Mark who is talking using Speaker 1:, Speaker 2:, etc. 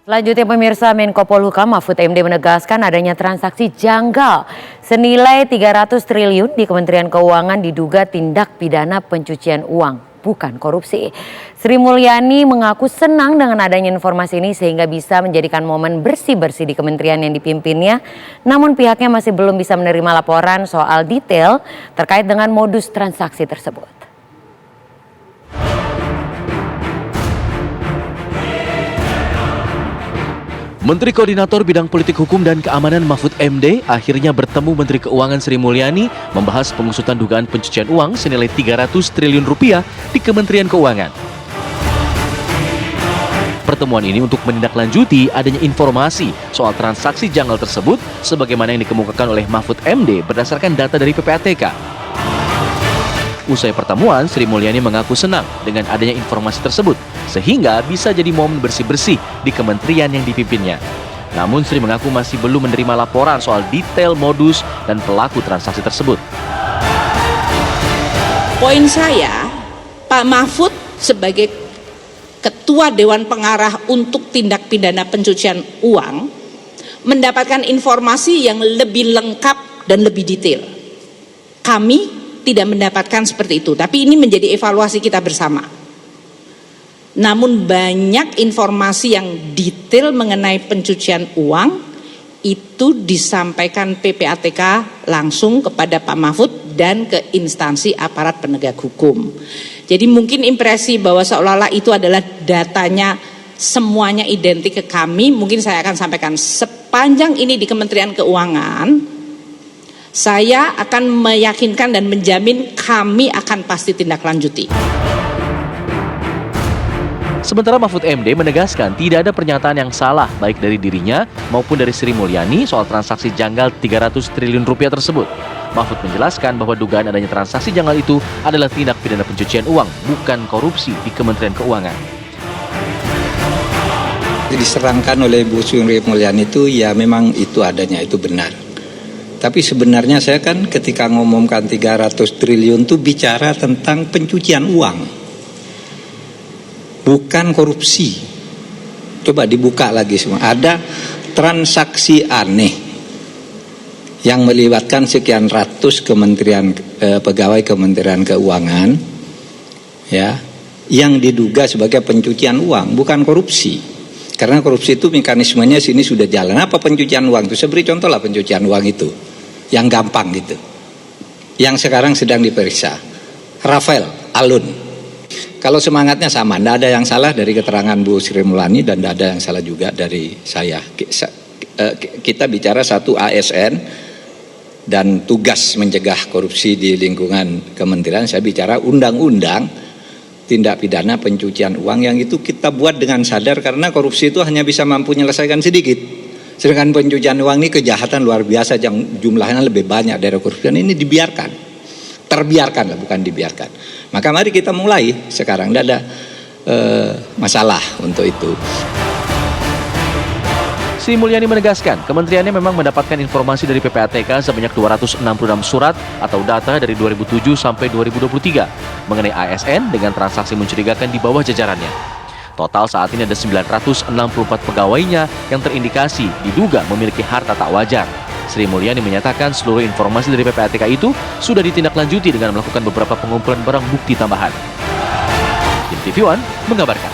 Speaker 1: Selanjutnya pemirsa, Menko Polhukam Mahfud MD menegaskan adanya transaksi janggal senilai 300 triliun di Kementerian Keuangan diduga tindak pidana pencucian uang, bukan korupsi. Sri Mulyani mengaku senang dengan adanya informasi ini sehingga bisa menjadikan momen bersih-bersih di kementerian yang dipimpinnya. Namun pihaknya masih belum bisa menerima laporan soal detail terkait dengan modus transaksi tersebut.
Speaker 2: Menteri Koordinator Bidang Politik Hukum dan Keamanan Mahfud MD akhirnya bertemu Menteri Keuangan Sri Mulyani membahas pengusutan dugaan pencucian uang senilai 300 triliun rupiah di Kementerian Keuangan. Pertemuan ini untuk menindaklanjuti adanya informasi soal transaksi janggal tersebut sebagaimana yang dikemukakan oleh Mahfud MD berdasarkan data dari PPATK. Usai pertemuan, Sri Mulyani mengaku senang dengan adanya informasi tersebut, sehingga bisa jadi momen bersih-bersih di kementerian yang dipimpinnya. Namun Sri mengaku masih belum menerima laporan soal detail modus dan pelaku transaksi tersebut.
Speaker 3: Poin saya, Pak Mahfud sebagai Ketua Dewan Pengarah untuk tindak pidana pencucian uang mendapatkan informasi yang lebih lengkap dan lebih detail. Kami tidak mendapatkan seperti itu, tapi ini menjadi evaluasi kita bersama. Namun banyak informasi yang detail mengenai pencucian uang itu disampaikan PPATK langsung kepada Pak Mahfud dan ke instansi aparat penegak hukum. Jadi mungkin impresi bahwa seolah-olah itu adalah datanya semuanya identik ke kami, mungkin saya akan sampaikan sepanjang ini di Kementerian Keuangan, saya akan meyakinkan dan menjamin kami akan pasti tindak lanjuti.
Speaker 2: Sementara Mahfud MD menegaskan tidak ada pernyataan yang salah baik dari dirinya maupun dari Sri Mulyani soal transaksi janggal 300 triliun rupiah tersebut. Mahfud menjelaskan bahwa dugaan adanya transaksi janggal itu adalah tindak pidana pencucian uang, bukan korupsi di Kementerian Keuangan.
Speaker 4: Diserangkan oleh Bu Sri Mulyani itu ya memang itu adanya, itu benar. Tapi sebenarnya saya kan ketika ngomongkan 300 triliun itu bicara tentang pencucian uang, bukan korupsi. Coba dibuka lagi semua. Ada transaksi aneh yang melibatkan sekian ratus pegawai Kementerian Keuangan, ya, yang diduga sebagai pencucian uang, bukan korupsi. Karena korupsi itu mekanismenya sini sudah jalan. Apa pencucian uang itu? Saya beri contoh lah pencucian uang itu. Yang gampang gitu, yang sekarang sedang diperiksa, Rafael Alun. Kalau semangatnya sama, tidak ada yang salah dari keterangan Bu Sri Mulyani dan tidak ada yang salah juga dari saya. Kita bicara satu ASN dan tugas mencegah korupsi di lingkungan kementerian. Saya bicara undang-undang tindak pidana pencucian uang yang itu kita buat dengan sadar karena korupsi itu hanya bisa mampu menyelesaikan sedikit. Sedangkan pencucian uang ini kejahatan luar biasa yang jumlahnya lebih banyak dari korupsi. Ini dibiarkan, terbiarkan lah, bukan dibiarkan. Maka mari kita mulai sekarang, tidak ada masalah untuk itu.
Speaker 2: Sri Mulyani menegaskan, kementeriannya memang mendapatkan informasi dari PPATK sebanyak 266 surat atau data dari 2007 sampai 2023 mengenai ASN dengan transaksi mencurigakan di bawah jajarannya. Total saat ini ada 964 pegawainya yang terindikasi diduga memiliki harta tak wajar. Sri Mulyani menyatakan seluruh informasi dari PPATK itu sudah ditindaklanjuti dengan melakukan beberapa pengumpulan barang bukti tambahan. Tim TV One mengabarkan.